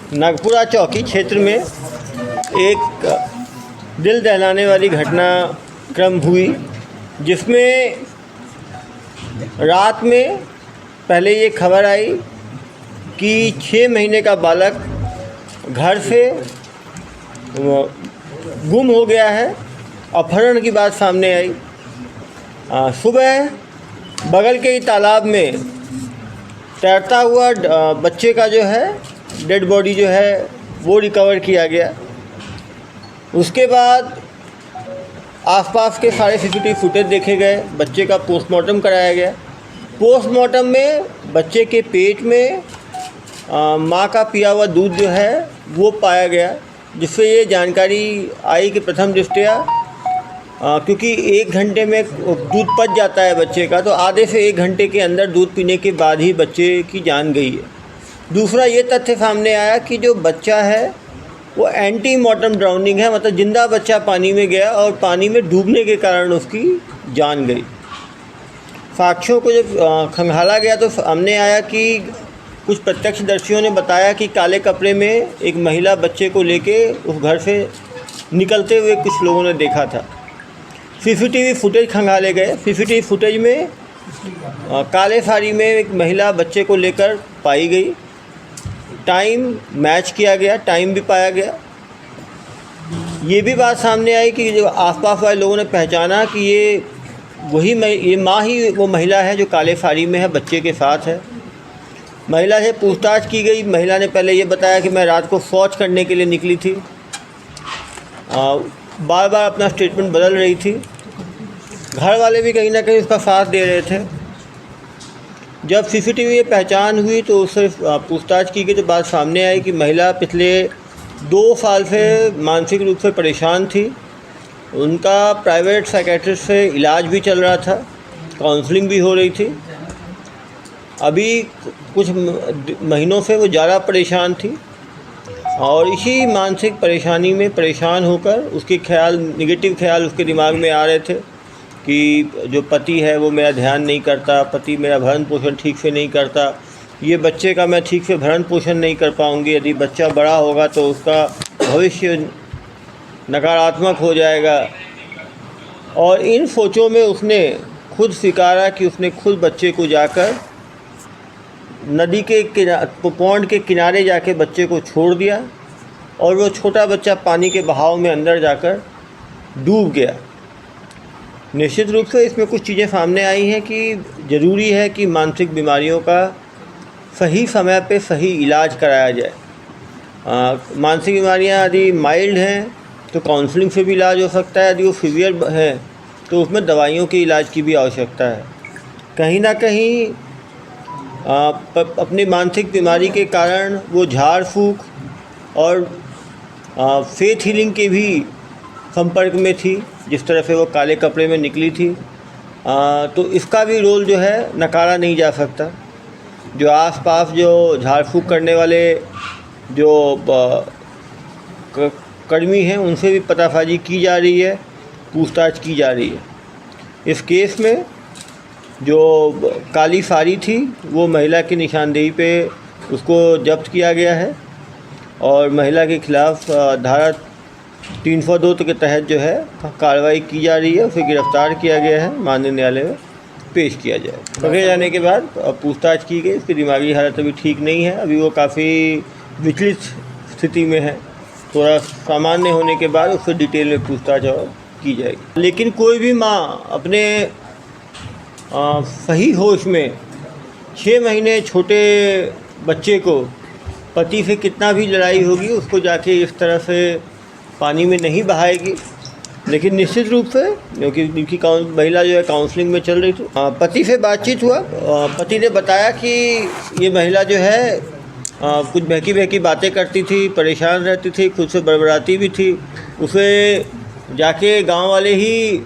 नागपुरा चौकी क्षेत्र में एक दिल दहलाने वाली घटना क्रम हुई, जिसमें रात में पहले ये खबर आई कि 6 महीने का बालक घर से गुम हो गया है। अपहरण की बात सामने आई। सुबह बगल के ही तालाब में तैरता हुआ बच्चे का जो है डेड बॉडी जो है वो रिकवर किया गया। उसके बाद आसपास के सारे सीसीटीवी फुटेज देखे गए, बच्चे का पोस्टमार्टम कराया गया। पोस्टमार्टम में बच्चे के पेट में माँ का पिया हुआ दूध जो है वो पाया गया, जिससे ये जानकारी आई कि प्रथम दृष्टया क्योंकि 1 घंटे में दूध पच जाता है बच्चे का, तो आधे से 1 घंटे के अंदर दूध पीने के बाद ही बच्चे की जान गई है। दूसरा ये तथ्य सामने आया कि जो बच्चा है वो एंटी मॉर्टम ड्राउनिंग है, मतलब जिंदा बच्चा पानी में गया और पानी में डूबने के कारण उसकी जान गई। साक्ष्यों को जब खंगाला गया तो सामने आया कि कुछ प्रत्यक्षदर्शियों ने बताया कि काले कपड़े में एक महिला बच्चे को लेके उस घर से निकलते हुए कुछ लोगों ने देखा था। सीसीटीवी फुटेज खंगाले गए। सीसीटीवी फुटेज में काले साड़ी में एक महिला बच्चे को लेकर पाई गई। टाइम मैच किया गया, टाइम भी पाया गया। ये भी बात सामने आई कि जो आसपास वाले लोगों ने पहचाना कि ये माँ ही वो महिला है जो काले साड़ी में है, बच्चे के साथ है। महिला से पूछताछ की गई। महिला ने पहले ये बताया कि मैं रात को शौच करने के लिए निकली थी। बार बार अपना स्टेटमेंट बदल रही थी। घर वाले भी कहीं ना कहीं उसका साथ दे रहे थे। जब सीसीटीवी में पहचान हुई तो उससे पूछताछ की गई तो बात सामने आई कि महिला पिछले 2 साल से मानसिक रूप से परेशान थी। उनका प्राइवेट साइकेट्रिस्ट से इलाज भी चल रहा था, काउंसलिंग भी हो रही थी। अभी कुछ महीनों से वो ज़्यादा परेशान थी और इसी मानसिक परेशानी में परेशान होकर उसके नेगेटिव ख्याल उसके दिमाग में आ रहे थे कि जो पति है वो मेरा ध्यान नहीं करता, पति मेरा भरण पोषण ठीक से नहीं करता, ये बच्चे का मैं ठीक से भरण पोषण नहीं कर पाऊँगी, यदि बच्चा बड़ा होगा तो उसका भविष्य नकारात्मक हो जाएगा। और इन सोचों में उसने खुद स्वीकारा कि उसने खुद बच्चे को जाकर नदी के पौंड के किनारे जाके बच्चे को छोड़ दिया और वो छोटा बच्चा पानी के बहाव में अंदर जाकर डूब गया। निश्चित रूप से इसमें कुछ चीज़ें सामने आई हैं कि ज़रूरी है कि मानसिक बीमारियों का सही समय पे सही इलाज कराया जाए। मानसिक बीमारियां यदि माइल्ड हैं तो काउंसलिंग से भी इलाज हो सकता है, यदि वो सीवियर है तो उसमें दवाइयों के इलाज की भी आवश्यकता है। कहीं ना कहीं अपनी मानसिक बीमारी के कारण वो झाड़ फूँक और फेथ हीलिंग के भी संपर्क में थी, जिस तरह से वो काले कपड़े में निकली थी। तो इसका भी रोल जो है नकारा नहीं जा सकता। जो आसपास जो झाड़ फूँक करने वाले जो कर्मी हैं उनसे भी पतासाजी की जा रही है, पूछताछ की जा रही है। इस केस में जो काली साड़ी थी वो महिला की निशानदेही पे उसको जब्त किया गया है और महिला के खिलाफ़ धारा 302 के तहत जो है कार्रवाई की जा रही है। उसे गिरफ्तार किया गया है, माननीय न्यायालय में पेश किया जाए। पकड़े जाने के बाद पूछताछ की गई। उसकी दिमागी हालत अभी ठीक नहीं है, अभी वो काफ़ी विचलित स्थिति में है। थोड़ा सामान्य होने के बाद उससे डिटेल में पूछताछ और की जाएगी। लेकिन कोई भी माँ अपने सही होश में 6 महीने छोटे बच्चे को पति से कितना भी लड़ाई होगी उसको जाके इस तरह से पानी में नहीं बहाएगी। लेकिन निश्चित रूप से क्योंकि इनकी महिला जो है काउंसलिंग में चल रही थी, पति से बातचीत हुआ। पति ने बताया कि ये महिला जो है कुछ बहकी बातें करती थी, परेशान रहती थी, खुद से बड़बड़ाती भी थी। उसे जाके गांव वाले ही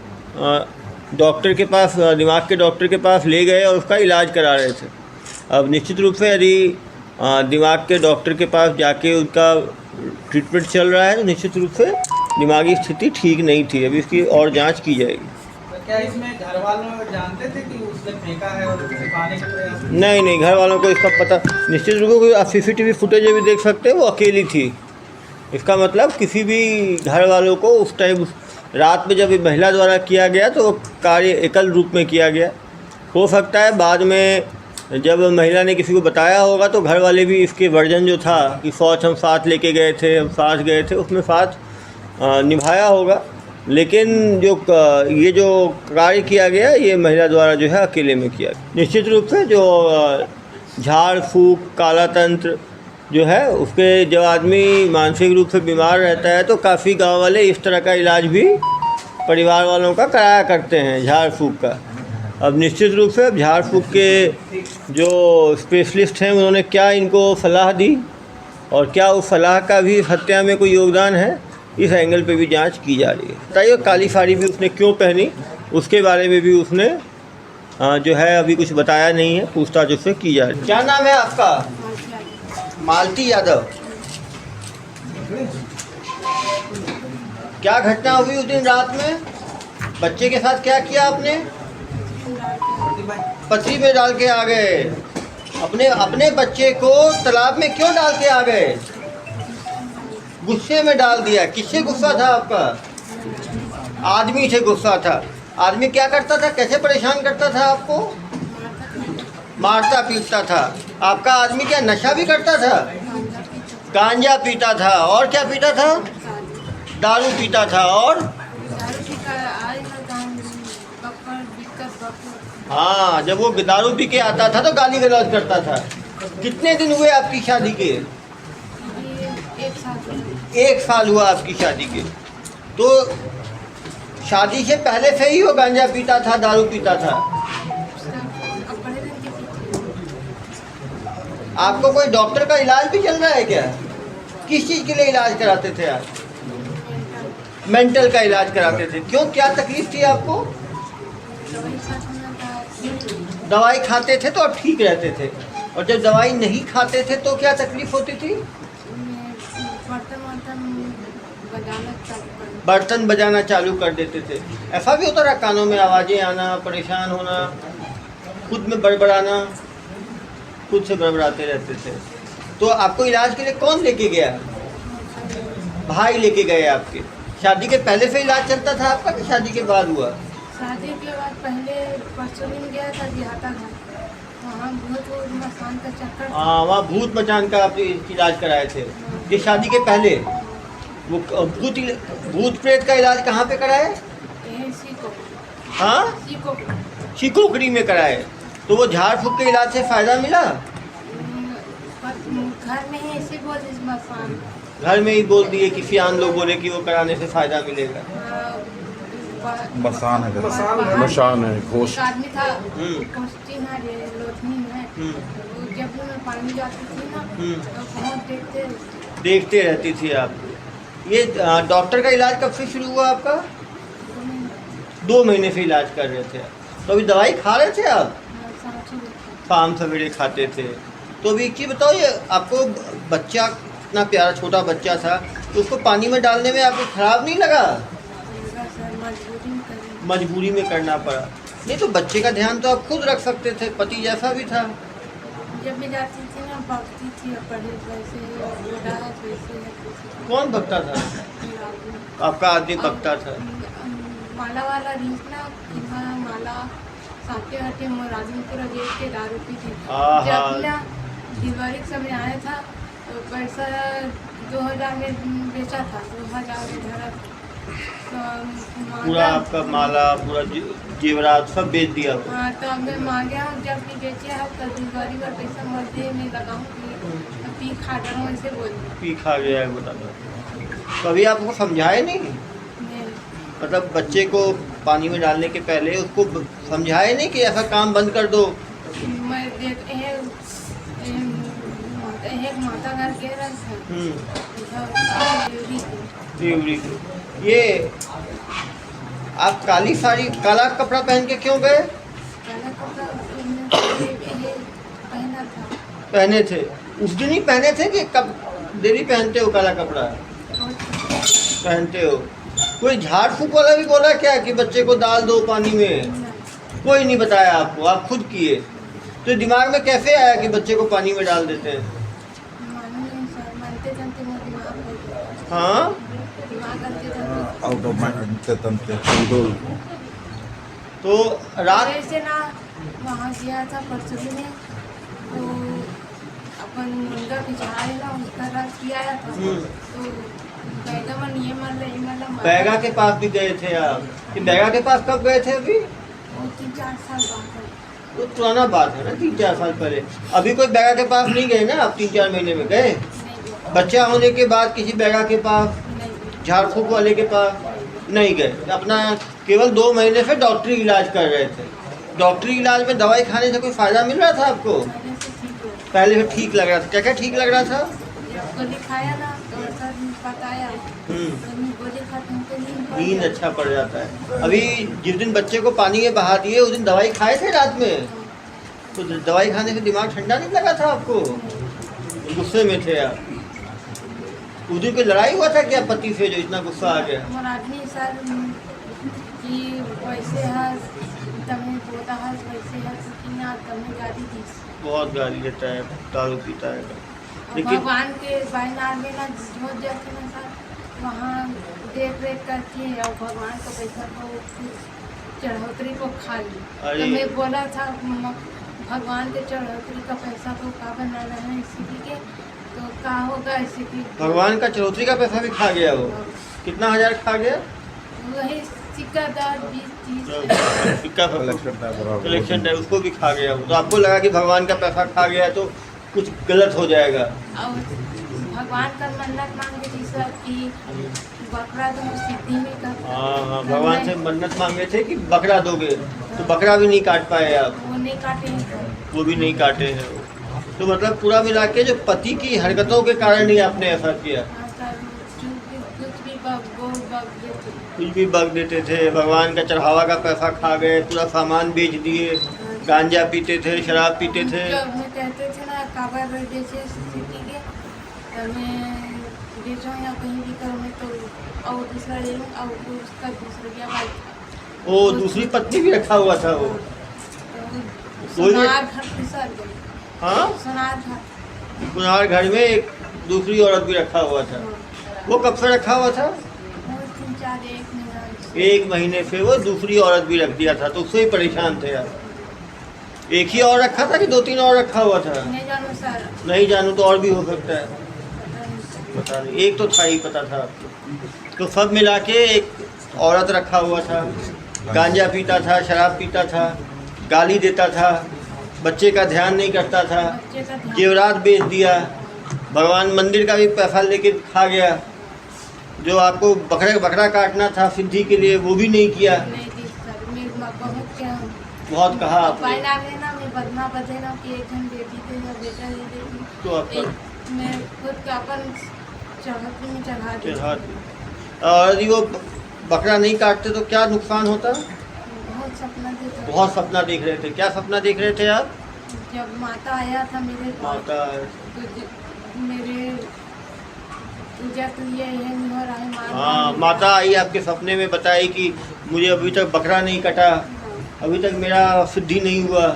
डॉक्टर के पास, दिमाग के डॉक्टर के पास ले गए और उसका इलाज करा रहे थे। अब निश्चित रूप से यदि दिमाग के डॉक्टर के पास जाके उनका ट्रीटमेंट चल रहा है तो निश्चित रूप से दिमागी स्थिति ठीक नहीं थी। अभी इसकी और जांच की जाएगी। क्या इसमें घर वालों जानते थे कि उसने फेंका है और छिपाने का प्रयास। नहीं नहीं, घर वालों को इसका पता निश्चित रूप से। आप सीसीटीवी फुटेज भी देख सकते हैं, वो अकेली थी। इसका मतलब किसी भी घर वालों को उस टाइम रात में जब महिला द्वारा किया गया तो वो कार्य एकल रूप में किया गया। हो सकता है बाद में जब महिला ने किसी को बताया होगा तो घर वाले भी इसके वर्जन जो था कि शौच हम साथ लेके गए थे, हम साथ गए थे, उसमें साथ निभाया होगा। लेकिन जो ये जो कार्य किया गया ये महिला द्वारा जो है अकेले में किया गया। निश्चित रूप से जो झाड़ फूक काला तंत्र जो है उसके जब आदमी मानसिक रूप से बीमार रहता है तो काफ़ी गांव वाले इस तरह का इलाज भी परिवार वालों का कराया करते हैं, झाड़ फूक का। अब निश्चित रूप से झाड़ फूक के जो स्पेशलिस्ट हैं उन्होंने क्या इनको सलाह दी और क्या उस सलाह का भी हत्या में कोई योगदान है, इस एंगल पे भी जांच की जा रही है। बताइए काली साड़ी भी उसने क्यों पहनी, उसके बारे में भी उसने जो है अभी कुछ बताया नहीं है, पूछताछ उससे की जा रही है। क्या नाम है आपका? मालती यादव। क्या घटना हुई उस दिन रात में? बच्चे के साथ क्या किया आपने? पथरी में डाल के आ गए। अपने बच्चे को तालाब में क्यों डाल के आ गए? गुस्से में डाल दिया। किससे गुस्सा था आपका? आदमी से गुस्सा था। आदमी क्या करता था, कैसे परेशान करता था आपको? मारता पीटता था। आपका आदमी क्या नशा भी करता था? गांजा पीता था। और क्या पीता था? दारू पीता था। और हाँ, जब वो दारू पी के आता था तो गाली गलौज करता था। कितने दिन हुए आपकी शादी के? 1 साल हुआ आपकी शादी के। तो शादी से पहले से ही वो गांजा पीता था, दारू पीता था। आपको कोई डॉक्टर का इलाज भी चल रहा है क्या? किस चीज़ के लिए इलाज कराते थे आप? मेंटल का इलाज कराते थे। क्यों, क्या तकलीफ थी आपको? दवाई खाते थे तो आप ठीक रहते थे, और जब दवाई नहीं खाते थे तो क्या तकलीफ होती थी? बर्तन बजाना चालू कर देते थे। ऐसा भी होता रहा, कानों में आवाज़ें आना, परेशान होना, खुद में बड़बड़ाना, खुद से बड़बड़ाते रहते थे। तो आपको इलाज के लिए कौन लेके गया? भाई लेके गए आपके। शादी के पहले से इलाज चलता था आपका कि शादी के बाद हुआ? शादी के बाद पहले परसों गया था देहाता घर, वहाँ भूत मसान का चक्कर। हाँ, वहाँ भूत मचान का आप इलाज कराए थे। ये शादी के पहले वो भूत प्रेत का इलाज कहाँ पे कराए? हाँ, शिकोकड़ी में कराए। तो वो झाड़ फूक के इलाज से फ़ायदा मिला? घर में ही ऐसे बोल मसान, घर में ही बोल दिए, किसी आम लोग बोले कि वो कराने से फ़ायदा मिलेगा। मसान है, मसान है, घोष। आदमी था लोधनी में, जब मैं पानी जाती थी ना तो बहुत देखते रहती थी आप। ये डॉक्टर का इलाज कब से शुरू हुआ आपका? 2 महीने से इलाज कर रहे थे। तो अभी दवाई खा रहे थे आप? शाम सवेरे खाते थे। तो अभी एक चीज़ बताओ, ये आपको बच्चा इतना प्यारा छोटा बच्चा था तो उसको पानी में डालने में आपको खराब नहीं लगा? मजबूरी में करना पड़ा। नहीं तो बच्चे का ध्यान तो आप खुद रख सकते थे, पति जैसा भी था। जब मैं जाती थी ना भगती थी, कौन भगता था? आपका आदमी भगता था। माला वाला रीस ना, माला साथे हटे राजनपुर गेट के दारू पी थी। जब ना दिवाली के समय आया था तो पैसा 2000 में बेचा था, 2000 में धरा। पूरा आपका माला, पूरा जेवरात सब बेच दिया? हाँ, तो मैं मांगे हूँ जब भी बेचे है तो दिवाली पर पैसा मर्दे में लगाऊँ, पी खा डरूँ ऐसे बोल। पी खा गया है बता दो। कभी आपको समझाए नहीं? मतलब बच्चे को पानी में डालने के पहले उसको समझाए नहीं कि ऐसा काम बंद कर दो? मैं एक माता घर कह रहा था। ये आप काली साड़ी काला कपड़ा पहन के क्यों गए? काला कपड़ा पहना था। पहने थे उस दिन ही पहने थे कि कब डेली पहनते हो काला कपड़ा? पहनते हो। कोई झाड़ फूक वाला भी बोला क्या कि बच्चे को डाल दो पानी में? कोई नहीं बताया आपको, आप खुद किए। तो दिमाग में कैसे आया कि बच्चे को पानी में डाल देते हैं? मालूम नहीं सर, मानते जानते वो दिमाग में हाँ, दिमाग करते जानते। आउट ऑफ माइंड तंत्र कंट्रोल। तो रात वैसे ना वहाँ गया था परसों में, तो अपन मुर्गा पिछाड़े ना उसका रस किया था, तो बैगा मन ये मतलब बैगा के पास भी गए थे आप? कि बैगा के पास कब गए थे अभी? वो 3-4 साल बाद है। तो पुराना बात है ना, 3-4 साल पहले। अभी कोई बैगा के पास नहीं गए ना आप? 3-4 महीने में गए? नहीं बच्चा होने के बाद किसी बैगा के पास, नहीं झाड़ फूक वाले के पास नहीं गए? अपना केवल 2 महीने से डॉक्टरी इलाज कर रहे थे। डॉक्टरी इलाज में दवाई खाने से कोई फ़ायदा मिल रहा था आपको? पहले से ठीक हो। पहले से ठीक लग रहा था? क्या क्या ठीक लग रहा था? जब गोली खाया ना तो सर बताया, तो मैं गोली खाते हैं तो नींद गया। अच्छा पड़ जाता है। अभी जिस दिन बच्चे को पानी में बहा दिए उस दिन दवाई खाए थे रात में? तो दवाई खाने से दिमाग ठंडा नहीं लगा था आपको? गुस्से में थे आप? उस दिन कोई लड़ाई हुआ था क्या पति से जो इतना गुस्सा आ गया? हमारा आदमी सर कि वैसे हंस तमें बोला हंस वैसे हंस कि ना तमें गाली दी। बहुत गाली देता है, दारू पीता है। और लेकिन भगवान के बाइनार में ना जो जाते ना सर वहाँ देख रेख करती है और भगवान का पैसा को चढ़ोतरी को खा ली। अरे! तो मैं बोला था भगवान के चढ़ोतरी का पैसा को का बना रहे हैं इसी के, तो का होगा इसी की। भगवान का चौधरी का पैसा भी खा गया वो? कितना हजार खा गया? वही सिक्का 10-20-30 सिक्का बराबर। कलेक्शन है उसको भी खा गया वो। तो आपको लगा कि भगवान का पैसा खा गया तो कुछ गलत हो जाएगा? और भगवान का मन्नत मांगे थी सर कि बकरा तो सिद्धि में कर। हाँ, भगवान से मन्नत मांगे थे कि बकरा दोगे, तो बकरा भी नहीं काट पाए आप? वो नहीं काटे हैं सर। वो भी नहीं काटे हैं। तो मतलब पूरा मिला के जो पति की हरकतों के कारण ही आपने ऐसा किया? हाँ सर, कुछ भी बोल बग देते। कुछ भी बग देते थे, भगवान का चढ़ावा का पैसा खा गए, पूरा सामान बेच दिए, गांजा पीते थे, शराब पीते थे। जब मैं कहते थे ना काबर जैसे सिटी के, तो मैं बेचूँ या कहीं भी करूँ मैं तो और दूसरा ले लूँ और उसका दूसरा क्या बात था। वो दूसरी पत्नी भी रखा हुआ था वो? कोई- सोनार घर फिसल गए। हाँ, सोनार घर। कुनार घर में एक दूसरी औरत भी रखा हुआ था। वो कब से रखा हुआ था? वो 3-4 1 महीना। 1 महीने से वो दूसरी औरत भी रख दिया था, तो उससे ही परेशान थे आप? एक ही और रखा था कि 2-3 और रखा हुआ था? नहीं जानू सर। नहीं जानू तो और भी हो सकता है, पता नहीं सर। पता नहीं। एक तो था ही पता था आपको। तो सब मिला के एक औरत रखा हुआ था, गांजा पीता था, शराब पीता था, गाली देता था, बच्चे का ध्यान नहीं करता था, बच्चे का ध्यान जेवरात बेच दिया, भगवान मंदिर का भी पैसा लेके खा गया, जो आपको बकरा काटना था सिद्धि के लिए वो भी नहीं किया। नहीं दी सर। मैं बहुत क्या बहुत कहा आपने। बाइना में ना मैं बदना बदेना कि एक जन बेटी थे या बेटा ले देती, तो आपका मैं खुद का अपन चढ़ती में चढ़ा दी। चढ़ा दिया। और यदि वो बकरा नहीं काटते तो क्या नुकसान होता? बहुत सपना देखा। बहुत सपना देख रहे थे। क्या सपना देख रहे थे आप? जब माता आया था मेरे पास, माता तो मेरे पूजा के लिए यह नहीं हो रहा है हाँ, माता आई आपके सपने में, बताई कि मुझे अभी तक बकरा नहीं कटा, अभी तक मेरा सिद्धि नहीं हुआ।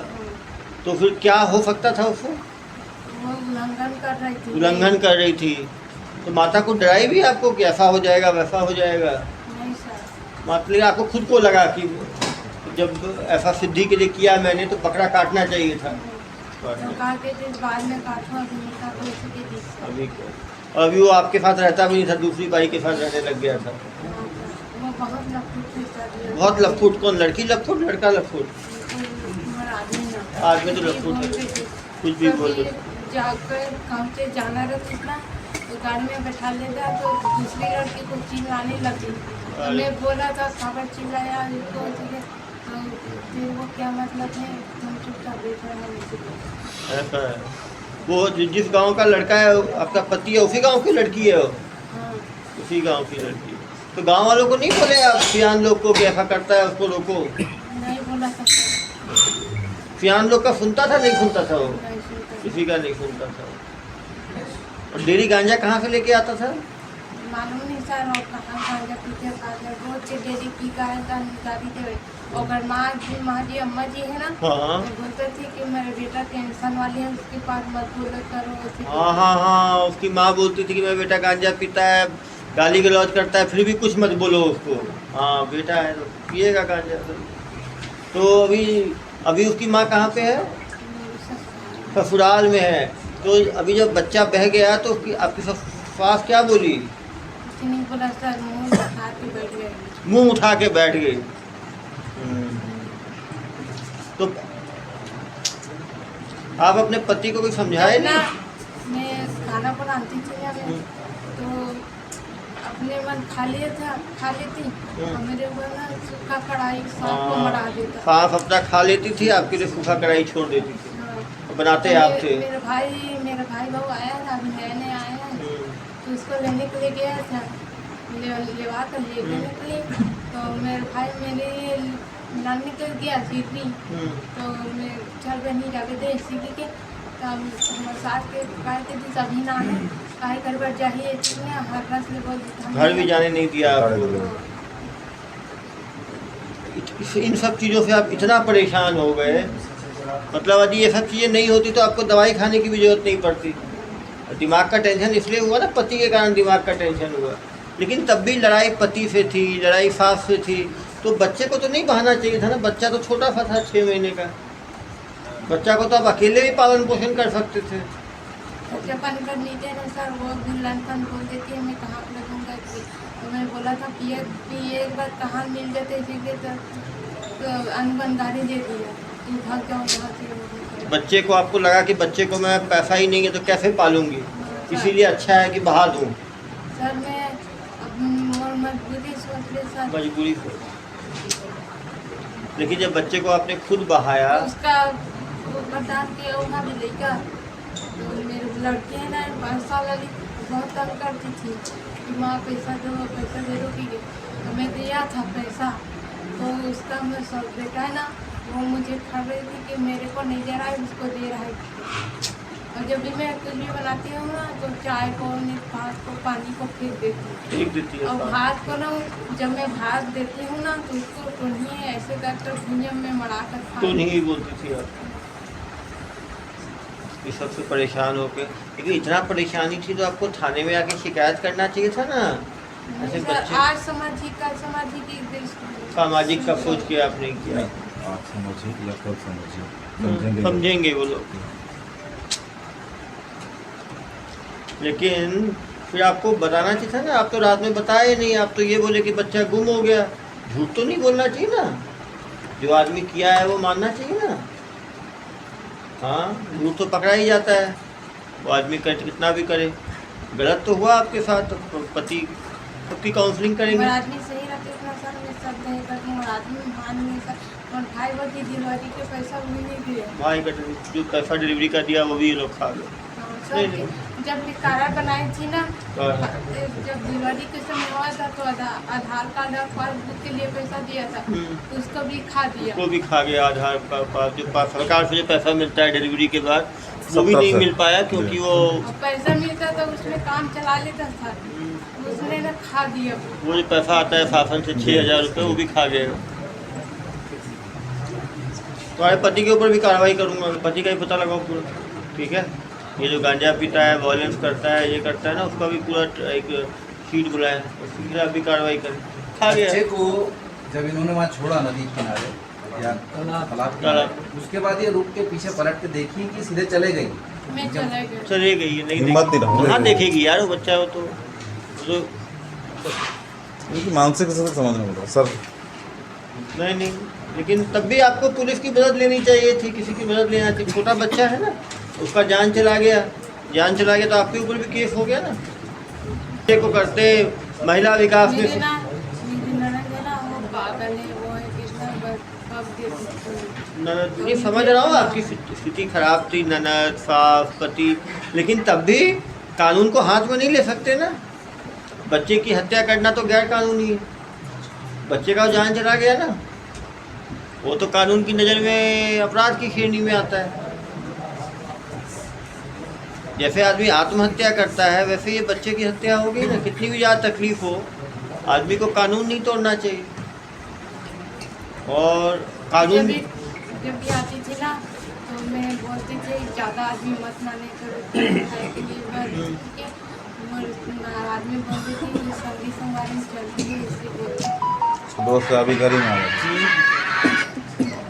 तो फिर क्या हो सकता था उससे? वो उल्लंघन कर रही थी। उल्लंघन कर रही थी। तो माता को डराई भी आपको कि ऐसा हो जाएगा वैसा हो जाएगा? नहीं सर। मतलब आपको खुद को लगा कि जब ऐसा सिद्धि के लिए किया मैंने तो बकरा काटना चाहिए था। तो काटे थे बाद में काटो अभी नहीं काटो इसी के बीच से। अभी वो आपके साथ रहता भी नहीं था, दूसरी बाई के साथ रहने लग गया था। वो बहुत लफूट थे सर। बहुत लफूट। कौन? लड़की लफूट, लड़का लफूट? हमारा आदमी ना। आदमी तो लफूट है, कुछ भी बोल दो। जाकर काम से जाना रहता ना तो गाड़ी में बैठा लेता तो दूसरी लड़की को चिल्लाने लगी। तो मैं बोला था खबर चिल्लाया इसको, तो फिर वो क्या मतलब है, तुम चुपचाप बैठ रहे हो। ऐसा है। वो जिस गांव का लड़का है आपका पति है उसी गांव की लड़की है वो? हाँ उसी गांव की लड़की। तो गांव वालों को नहीं बोले आप सियान लोग को कि ऐसा करता है उसको रोको? नहीं बोला था सर। सियान लोग का सुनता था नहीं सुनता था वो? नहीं सुनता। किसी का नहीं सुनता था। और डेरी गांजा कहाँ से लेके आता था? मालूम नहीं सर। और कहाँ गांजा पीते रोज के डेरी की गाड़ी थे और माँ जी अम्मा जी है ना, हाँ तो बोलते थे कि मेरा बेटा टेंशन वाली है, उसके पास मत बोला करो ऐसे हाँ हाँ हाँ, उसकी माँ बोलती थी कि मेरा बेटा गांजा पीता है, गाली गलौज करता है, फिर भी कुछ मत बोलो उसको। हाँ बेटा है तो पिएगा गांजा। तो अभी अभी उसकी माँ कहाँ पे है? ससुराल में है। तो अभी जब बच्चा बह गया तो उसकी आपकी सास क्या बोली? कुछ नहीं बोला सर, मुँह उठा के बैठ गए। मुंह उठा के बैठ गई। तो आप अपने पति को भी समझाए जब ना नहीं? मैं खाना बनाती थी ना मैं, तो अपने मन खा लेती और मेरे ऊपर ना सूखा कढ़ाई सांप को मरा देता। सास अपना खा लेती थी, आपके लिए सूखा कढ़ाई छोड़ देती थी। हाँ। बनाते तो आप थे। मेरा भाई बहू आया था, अभी नए आया है, तो उसको लेने के लिए गया था, लेवा कर लेके निकले, तो मेरे भाई मेरे नाम निकल गया सीधी, तो मैं चल बहनी जाके दे सीधी के, तब सास के गाय के दी सभी ना है, काहे घर पर जाइए हर रस ले बोल घर भी जाने नहीं दिया आपको। इन सब चीज़ों से आप इतना परेशान हो गए, मतलब यदि ये सब चीज़ें नहीं होती तो आपको दवाई खाने की भी जरूरत नहीं पड़ती। दिमाग का टेंशन इसलिए हुआ ना, पति के कारण दिमाग का टेंशन हुआ। लेकिन तब भी लड़ाई पति से थी, लड़ाई सास से थी, तो बच्चे को तो नहीं बहाना चाहिए था ना। बच्चा तो छोटा सा था, 6 महीने का बच्चा को तो आप अकेले भी पालन पोषण कर सकते थे। जपन कर नीचे ना सर, वो लड़कन बोल देती है मैं कहाँ लगूंगा, तो मैं बोला था पिए एक बार कहाँ मिल जाते जगह, तो अनबंदारी दे दिया, तुम भाग जाओ वहाँ से। बच्चे को आपको लगा कि बच्चे को मैं पैसा ही नहीं है तो कैसे पालूंगी, इसीलिए अच्छा है कि बहा दूँ। सर मैं मजबूरी सोच रही सर, मजबूरी से। लेकिन जब बच्चे को आपने खुद बहाया, तो उसका बर्दाश्त किया होगा भी लड़का, तो मेरे लड़की है ना 5 साल वाली, बहुत तंग करती थी कि माँ पैसा दे दो कि, तो मैं दिया था पैसा, तो उसका मैं सब बेटा है ना, वो मुझे खा रही थी कि मेरे को नहीं दे रहा है, उसको दे रहा है। और जब भी मैं कुछ भी बनाती हूँ ना, तो चाय को भात को पानी को फेंक देती हूँ, और भात को ना जब मैं भात देती हूँ ना, तो उसको टुनिए ऐसे कर भुनिया में मरा कर तो नहीं बोलती थी आप ये सबसे परेशान होके। लेकिन इतना परेशानी थी तो आपको थाने में आके शिकायत करना चाहिए था ना। ऐसे बच्चे आज सामाजिक कल सामाजिक सामाजिक का सोच के आप नहीं किया। आप समझिए या कल समझिए, समझेंगे वो लोग। लेकिन फिर आपको बताना चाहिए था ना, आप तो रात में बताए नहीं, आप तो ये बोले कि बच्चा गुम हो गया। झूठ तो नहीं बोलना चाहिए ना, जो आदमी किया है वो मानना चाहिए ना। हाँ, झूठ तो पकड़ा ही जाता है, वो आदमी कर कितना भी करे। गलत तो हुआ आपके साथ, तो पति सबकी काउंसलिंग करेंगे। आदमी सही रहते इतना सर, मैं सब नहीं करती हूँ, आदमी मान नहीं सर, और भाई वो की डिलीवरी के पैसा भी नहीं दिए, भाई का जो पैसा डिलीवरी का दिया वो भी ये लोग खा गए। नहीं। जब निकारा बनाई थी ना, हाँ। जब दिवाली के समय हुआ था, तो आधार कार्ड और पासबुक के लिए पैसा दिया था, तो उसको भी खा दिया। वो भी खा गया आधार का जो सरकार से जो पैसा मिलता है डिलीवरी के बाद, वो भी नहीं मिल पाया क्योंकि वो पैसा मिलता तो उसमें काम चला लेता था, उसने ना खा दिया। वो जो पैसा आता है शासन से 6,000 रुपये, वो भी खा गया। तुम्हारे पति के ऊपर भी कार्रवाई करूँगा, पति का ही पता लगाओ पूरा, ठीक है। ये जो गांजा पीता है, वायलेंस करता है, ये करता है ना, उसका भी पूरा एक शीट बुलाए, उसके खिलाफ भी कार्रवाई करें। खा गया बच्चे को जब इन्होंने वहाँ छोड़ा नदी किनारे या तालाब किनारे, उसके बाद ये रुक के पीछे पलट के देखी कि सीधे चले गई। मैं चले गए। चले गई, नहीं हिम्मत नहीं रहा। कहाँ देखेगी यार वो बच्चा, वो तो मानसिक स्थिति समझना पड़ेगा सर। नहीं, लेकिन तब भी आपको पुलिस की मदद लेनी चाहिए थी, किसी की मदद लेना चाहिए। छोटा बच्चा है ना, उसका जान चला गया तो आपके ऊपर भी केस हो गया ना। बच्चे को करते महिला विकास में मेरी ननद है ना, वो पागल है, वो है कितना ये समझ रहा हूँ आपकी स्थिति खराब थी, ननद सास पति, लेकिन तब भी कानून को हाथ में नहीं ले सकते ना। बच्चे की हत्या करना तो गैर कानूनी है, बच्चे का जान चला गया ना, वो तो कानून की नज़र में अपराध की श्रेणी में आता है। जैसे आदमी आत्महत्या करता है, वैसे ये बच्चे की हत्या होगी ना। कितनी भी ज़्यादा तकलीफ हो, आदमी को कानून नहीं तोड़ना चाहिए। और जब कानून भी आती थी ना तो मैं बोलती थी ज़्यादा आदमी मत माने करो खाए के लिए बस, ठीक है। और आदमी बोलती थी संगी संवारी चलती है इसलिए बोलती। दोस्त अभी घर ही में आ गए।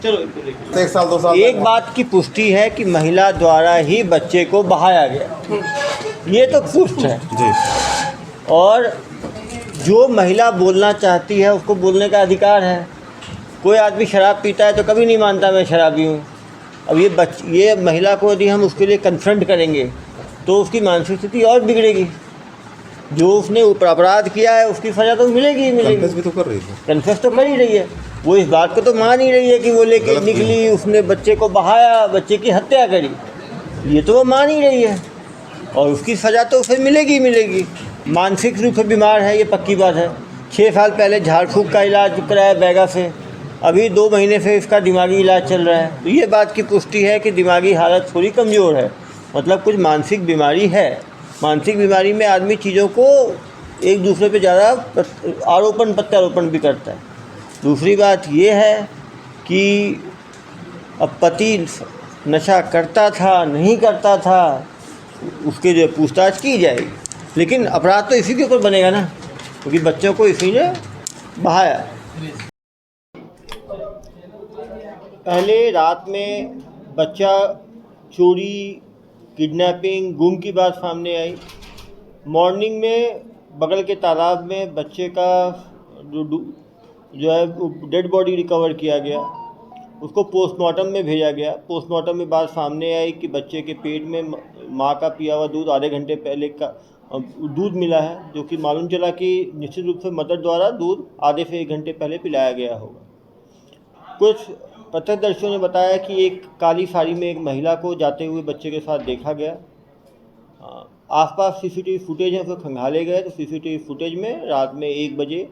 चलो तो 1 साल 2 साल एक बात की पुष्टि है कि महिला द्वारा ही बच्चे को बहाया गया, ये तो पुष्ट है। जी और जो महिला बोलना चाहती है उसको बोलने का अधिकार है। कोई आदमी शराब पीता है तो कभी नहीं मानता मैं शराबी हूँ। अब ये महिला को यदि हम उसके लिए कन्फ्रंट करेंगे तो उसकी मानसिक स्थिति और बिगड़ेगी। जो उसने अपराध किया है उसकी सज़ा तो मिलेगी ही मिलेगी। कन्फेस भी तो कर रही थी। कन्फेस तो कर ही रही है, वो इस बात को तो मान ही रही है कि वो लेके गलत की निकली, उसने बच्चे को बहाया, बच्चे की हत्या करी, ये तो वो मान ही रही है और उसकी सज़ा तो उसे मिलेगी ही मिलेगी। मानसिक रूप से बीमार है, ये पक्की बात है। 6 साल पहले झाड़ फूँक का इलाज कराया बैगा से, अभी 2 महीने से इसका दिमागी इलाज चल रहा है। तो ये बात की पुष्टि है कि दिमागी हालत थोड़ी कमज़ोर है, मतलब कुछ मानसिक बीमारी है। मानसिक बीमारी में आदमी चीज़ों को एक दूसरे पे ज़्यादा आरोपण प्रत्यारोपण भी करता है। दूसरी बात ये है कि अब पति नशा करता था नहीं करता था उसके जो पूछताछ की जाएगी, लेकिन अपराध तो इसी के ऊपर बनेगा ना, क्योंकि बच्चों को इसी ने बहाया। पहले रात में बच्चा चोरी, किडनैपिंग, गुम की बात सामने आई। मॉर्निंग में बगल के तालाब में बच्चे का जो है डेड बॉडी रिकवर किया गया, उसको पोस्टमार्टम में भेजा गया। पोस्टमार्टम में बात सामने आई कि बच्चे के पेट में माँ का पिया हुआ दूध आधे घंटे पहले का दूध मिला है, जो कि मालूम चला कि निश्चित रूप से मदर द्वारा दूध आधे से 1 घंटे पहले पिलाया गया होगा। कुछ प्रत्यक्षदर्शियों ने बताया कि एक काली साड़ी में एक महिला को जाते हुए बच्चे के साथ देखा गया। आसपास सीसीटीवी फुटेज है, उसको खंगाले गए तो सीसीटीवी फुटेज में रात में 1 बजे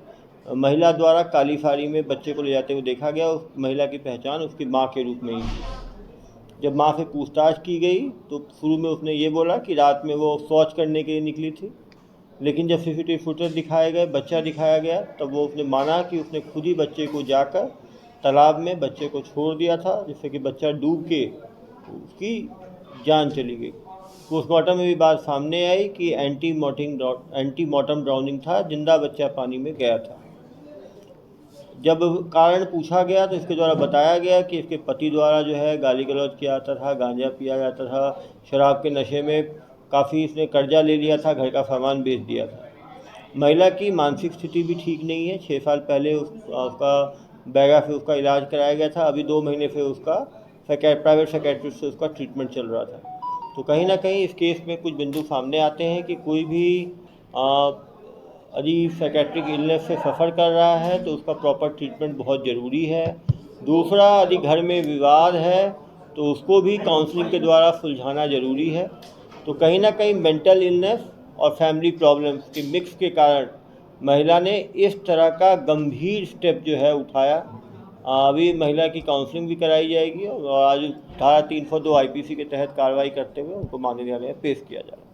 महिला द्वारा काली साड़ी में बच्चे को ले जाते हुए देखा गया। उस महिला की पहचान उसकी माँ के रूप में ही थी। जब माँ से पूछताछ की गई तो शुरू में उसने ये बोला कि रात में वो शौच करने के लिए निकली थी, लेकिन जब सीसीटीवी फुटेज दिखाए गए, बच्चा दिखाया गया, तब वो उसने माना कि उसने खुद ही बच्चे को जाकर तालाब में बच्चे को छोड़ दिया था, जिससे कि बच्चा डूब के उसकी जान चली गई। पोस्टमार्टम में भी बात सामने आई कि एंटीमॉर्टम ड्राउनिंग था, जिंदा बच्चा पानी में गया था। जब कारण पूछा गया तो इसके द्वारा बताया गया कि इसके पति द्वारा जो है गाली गलौज किया जाता था, गांजा पिया जाता था, शराब के नशे में काफ़ी इसने कर्जा ले लिया था, घर का सामान बेच दिया था। महिला की मानसिक स्थिति भी ठीक नहीं है। 6 साल पहले उसका बैगा से उसका इलाज कराया गया था, अभी 2 महीने से उसका प्राइवेट साइकियाट्रिस्ट से उसका ट्रीटमेंट चल रहा था। तो कहीं ना कहीं इस केस में कुछ बिंदु सामने आते हैं कि कोई भी यदि साइकियाट्रिक इलनेस से सफ़र कर रहा है तो उसका प्रॉपर ट्रीटमेंट बहुत ज़रूरी है। दूसरा, यदि घर में विवाद है तो उसको भी काउंसलिंग के द्वारा सुलझाना ज़रूरी है। तो कहीं ना कहीं मेंटल इलनेस और फैमिली प्रॉब्लम्स के मिक्स के कारण महिला ने इस तरह का गंभीर स्टेप जो है उठाया। अभी महिला की काउंसलिंग भी कराई जाएगी और आज धारा 302 IPC के तहत कार्रवाई करते हुए उनको माननीय न्यायालय में पेश किया जाएगा।